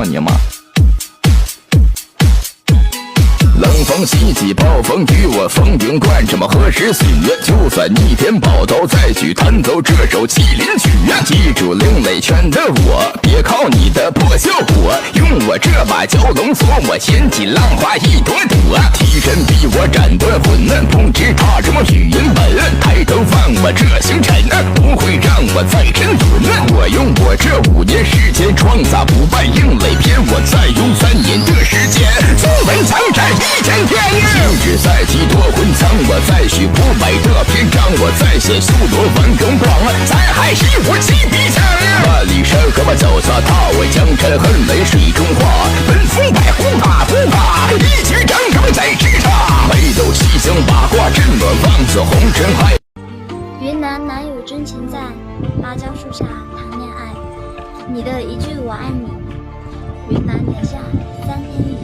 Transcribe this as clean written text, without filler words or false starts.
操你妈！冷风袭击，暴风雨，我风云贯这么何时许？就算逆天宝刀再举，弹奏这首麒麟曲。记住另类拳的我，别靠你的破效果，用我这把蛟龙锁，我掀起浪花一朵朵。替身逼我斩断魂，不知他什么语音本，抬头望我这星辰，不会让我再沉沦。我用我这5年时间创造不败硬磊篇，我再用3年的时间坐稳江山一天天。禁止赛季夺魂枪，我再续不败的篇章，我再写修罗王荣光，再海西我七笔枪。万里山河把脚下踏，我江山恨雷水中化，奔风百虎怕不怕？一起战什么在叱咤？北斗七星八卦阵，我望子红尘海。云南哪有真情在？芭蕉树下谈恋爱，你的一句我爱你，云南连下3年雨。